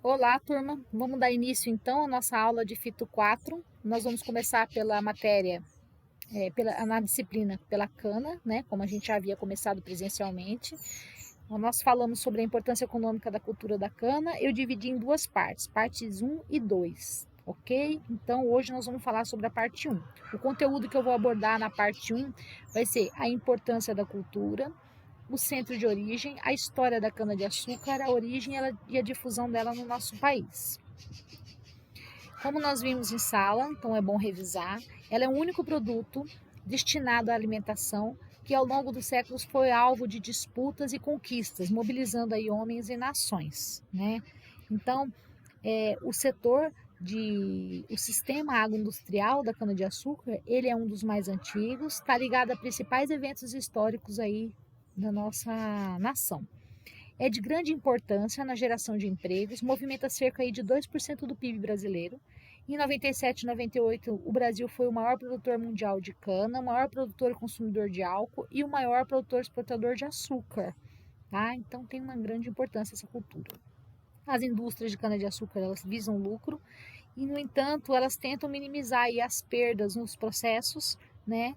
Olá, turma. Vamos dar início então à nossa aula de Fito 4. Nós vamos começar pela matéria, na disciplina pela cana, né? Como a gente já havia começado presencialmente. Então, nós falamos sobre a importância econômica da cultura da cana. Eu dividi em duas partes, partes um e 2. Ok? Então hoje nós vamos falar sobre a parte um. O conteúdo que eu vou abordar na parte um vai ser a importância da cultura, o centro de origem, a história da cana-de-açúcar, a origem e a difusão dela no nosso país. Como nós vimos em sala, então é bom revisar, ela é o único produto destinado à alimentação que ao longo dos séculos foi alvo de disputas e conquistas, mobilizando aí homens e nações, né? Então, o sistema agroindustrial da cana-de-açúcar, ele é um dos mais antigos, está ligado a principais eventos históricos aí da nossa nação. É de grande importância na geração de empregos, movimenta cerca aí de 2% do PIB brasileiro. Em 97 e 98, o Brasil foi o maior produtor mundial de cana, o maior produtor e consumidor de álcool e o maior produtor exportador de açúcar. Tá? Então tem uma grande importância essa cultura. As indústrias de cana-de-açúcar, elas visam lucro e, no entanto, elas tentam minimizar aí as perdas nos processos, né?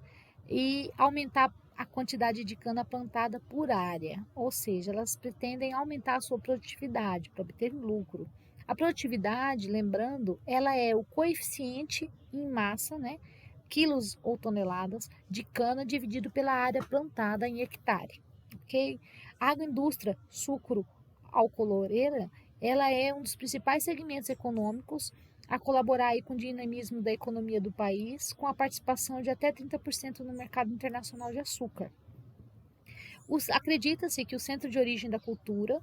E aumentar a quantidade de cana plantada por área, ou seja, elas pretendem aumentar a sua produtividade para obter lucro. A produtividade, lembrando, ela é o coeficiente em massa, né? Quilos ou toneladas de cana dividido pela área plantada em hectare, ok? A agroindústria sucro-alcooleira, ela é um dos principais segmentos econômicos a colaborar aí com o dinamismo da economia do país, com a participação de até 30% no mercado internacional de açúcar. Acredita-se que o centro de origem da cultura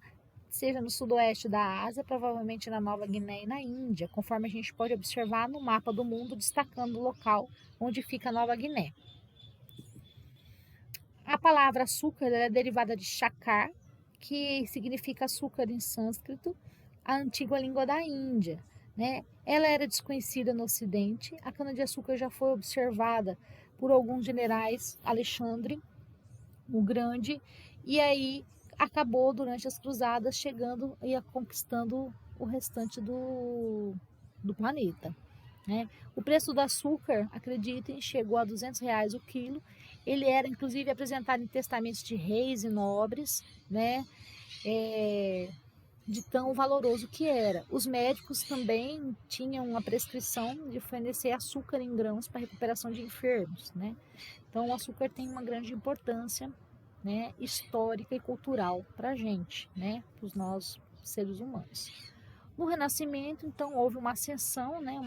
seja no sudoeste da Ásia, provavelmente na Nova Guiné e na Índia, conforme a gente pode observar no mapa do mundo, destacando o local onde fica a Nova Guiné. A palavra açúcar é derivada de shakar, que significa açúcar em sânscrito, a antiga língua da Índia, né? Ela era desconhecida no Ocidente. A cana-de-açúcar já foi observada por alguns generais, Alexandre o Grande, e aí acabou durante as cruzadas chegando e conquistando o restante do planeta. Né? O preço do açúcar, acreditem, chegou a R$ 200 o quilo. Ele era inclusive apresentado em testamentos de reis e nobres, né? De tão valoroso que era. Os médicos também tinham uma prescrição de fornecer açúcar em grãos para recuperação de enfermos, né? Então, o açúcar tem uma grande importância, né, histórica e cultural para a gente, né, para os nós seres humanos. No Renascimento, então, houve uma ascensão, né,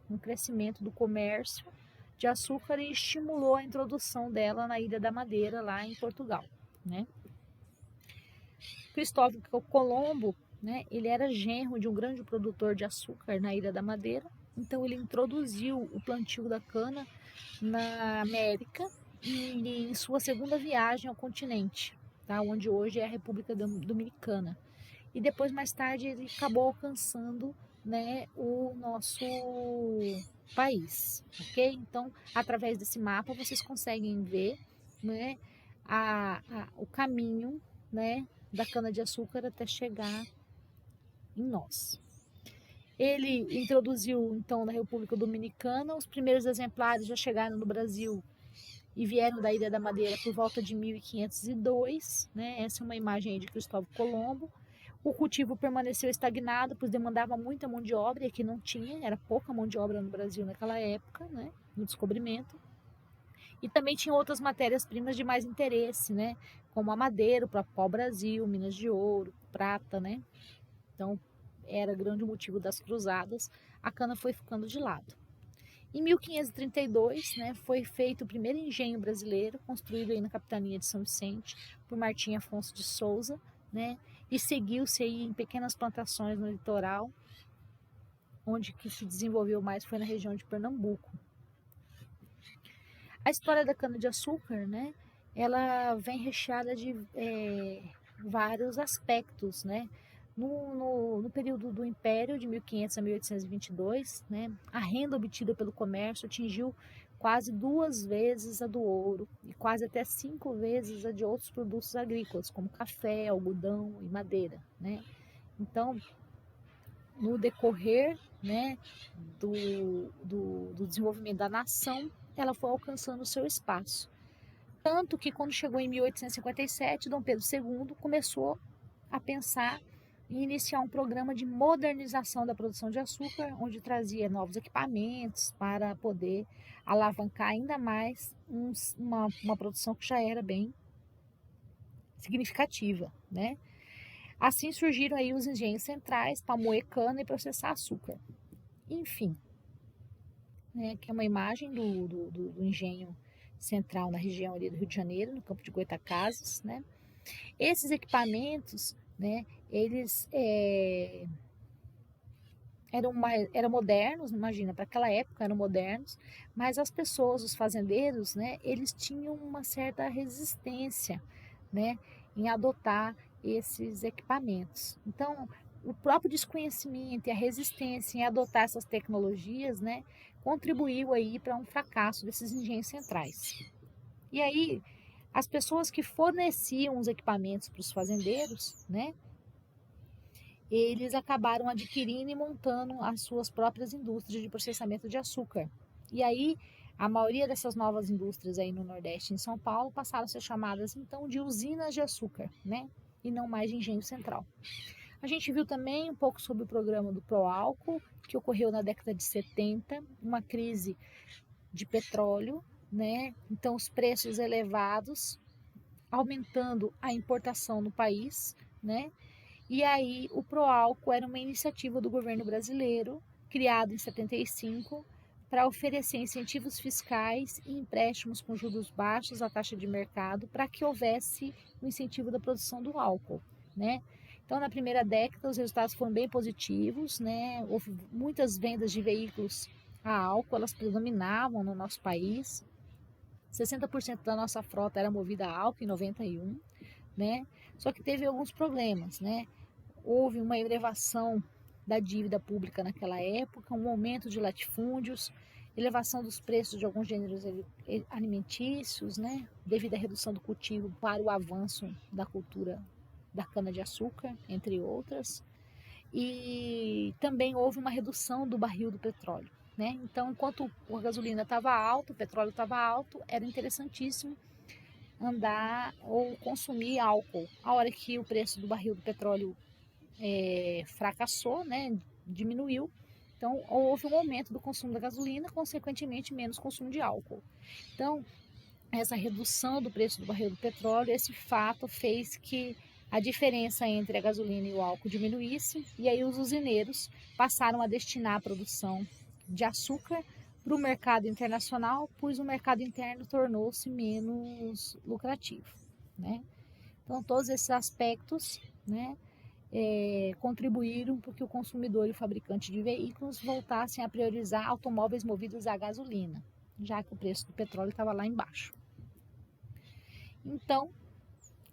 um crescimento do comércio de açúcar e estimulou a introdução dela na Ilha da Madeira, lá em Portugal, né. Cristóvão Colombo, né, ele era genro de um grande produtor de açúcar na Ilha da Madeira, então ele introduziu o plantio da cana na América e em sua segunda viagem ao continente, tá, onde hoje é a República Dominicana. E depois, mais tarde, ele acabou alcançando, né, o nosso país, ok? Então, através desse mapa, vocês conseguem ver, né, o caminho, né, da cana-de-açúcar até chegar em nós. Ele introduziu, então, na República Dominicana, os primeiros exemplares já chegaram no Brasil e vieram da Ilha da Madeira por volta de 1502, né? Essa é uma imagem aí de Cristóvão Colombo. O cultivo permaneceu estagnado, pois demandava muita mão de obra, e aqui não tinha, era pouca mão de obra no Brasil naquela época, né? No descobrimento. E também tinha outras matérias-primas de mais interesse, né? Como a madeira, o pau-brasil, minas de ouro, prata, né? Então, era grande motivo das cruzadas. A cana foi ficando de lado. Em 1532, né, foi feito o primeiro engenho brasileiro, construído aí na capitania de São Vicente, por Martim Afonso de Souza, né, e seguiu-se aí em pequenas plantações no litoral, onde que se desenvolveu mais foi na região de Pernambuco. A história da cana-de-açúcar, né, ela vem recheada de vários aspectos, né. No período do Império, de 1500 a 1822, né, a renda obtida pelo comércio atingiu quase 2 vezes a do ouro e quase até 5 vezes a de outros produtos agrícolas, como café, algodão e madeira. Né? Então, no decorrer, né, do desenvolvimento da nação, ela foi alcançando o seu espaço. Tanto que quando chegou em 1857, Dom Pedro II começou a pensar em iniciar um programa de modernização da produção de açúcar, onde trazia novos equipamentos para poder alavancar ainda mais uma produção que já era bem significativa, né? Assim surgiram aí os engenhos centrais para moer cana e processar açúcar. Enfim, né, que é uma imagem do engenho central na região ali do Rio de Janeiro, no campo de Goytacazes, né? Esses equipamentos, né, eles eram modernos, imagina, para aquela época eram modernos, mas as pessoas, os fazendeiros, né, eles tinham uma certa resistência, né, em adotar esses equipamentos. Então, o próprio desconhecimento e a resistência em adotar essas tecnologias, né, contribuiu aí para um fracasso desses engenhos centrais. E aí, as pessoas que forneciam os equipamentos para os fazendeiros, né, eles acabaram adquirindo e montando as suas próprias indústrias de processamento de açúcar. E aí, a maioria dessas novas indústrias aí no Nordeste, em São Paulo, passaram a ser chamadas então de usinas de açúcar, né? E não mais de engenho central. A gente viu também um pouco sobre o programa do Proálcool, que ocorreu na década de 70, uma crise de petróleo, né? Então, os preços elevados, aumentando a importação no país, né? E aí o Proálcool era uma iniciativa do governo brasileiro, criado em 75, para oferecer incentivos fiscais e empréstimos com juros baixos à taxa de mercado para que houvesse o incentivo da produção do álcool, né? Então, na primeira década, os resultados foram bem positivos, né? Houve muitas vendas de veículos a álcool, elas predominavam no nosso país. 60% da nossa frota era movida a álcool em 91, né? Só que teve alguns problemas, né? Houve uma elevação da dívida pública naquela época, um aumento de latifúndios, elevação dos preços de alguns gêneros alimentícios, né, devido à redução do cultivo para o avanço da cultura da cana-de-açúcar, entre outras. E também houve uma redução do barril do petróleo, né? Então, enquanto a gasolina estava alta, o petróleo estava alto, era interessantíssimo andar ou consumir álcool. A hora que o preço do barril do petróleo fracassou, né, diminuiu, então houve um aumento do consumo da gasolina, consequentemente menos consumo de álcool. Então, essa redução do preço do barril do petróleo, esse fato fez que a diferença entre a gasolina e o álcool diminuísse, e aí os usineiros passaram a destinar a produção de açúcar para o mercado internacional, pois o mercado interno tornou-se menos lucrativo, né? Então, todos esses aspectos, né, contribuíram para que o consumidor e o fabricante de veículos voltassem a priorizar automóveis movidos a gasolina, já que o preço do petróleo estava lá embaixo. Então,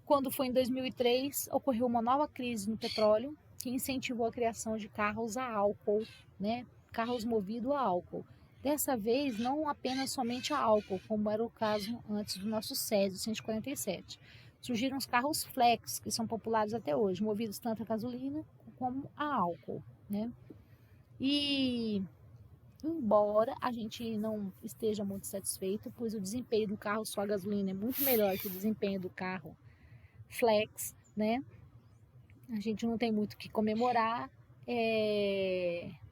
quando foi em 2003, ocorreu uma nova crise no petróleo que incentivou a criação de carros a álcool, né? Carros movidos a álcool. Dessa vez, não apenas somente a álcool, como era o caso antes do nosso Césio 147. Surgiram os carros flex, que são populares até hoje, movidos tanto a gasolina como a álcool, né? E embora a gente não esteja muito satisfeito, pois o desempenho do carro só a gasolina é muito melhor que o desempenho do carro flex, né? A gente não tem muito o que comemorar.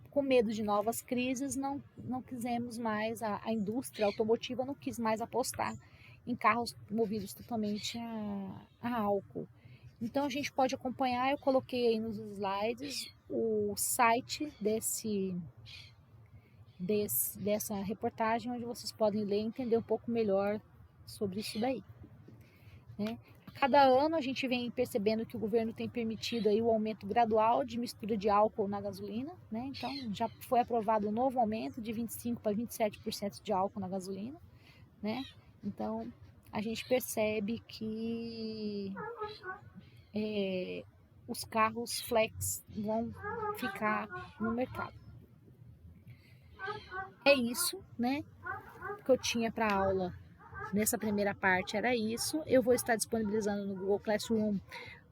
Com medo de novas crises, não quisemos mais, a indústria automotiva não quis mais apostar em carros movidos totalmente a álcool. Então a gente pode acompanhar, eu coloquei aí nos slides o site dessa reportagem, onde vocês podem ler e entender um pouco melhor sobre isso daí, né? A cada ano a gente vem percebendo que o governo tem permitido aí o aumento gradual de mistura de álcool na gasolina, né? Então já foi aprovado um novo aumento de 25% para 27% de álcool na gasolina, né? Então a gente percebe que os carros flex vão ficar no mercado. É isso, né, que eu tinha para aula nessa primeira parte, era isso. Eu vou estar disponibilizando no Google Classroom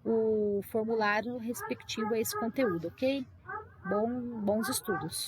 o formulário respectivo a esse conteúdo, ok? Bons estudos.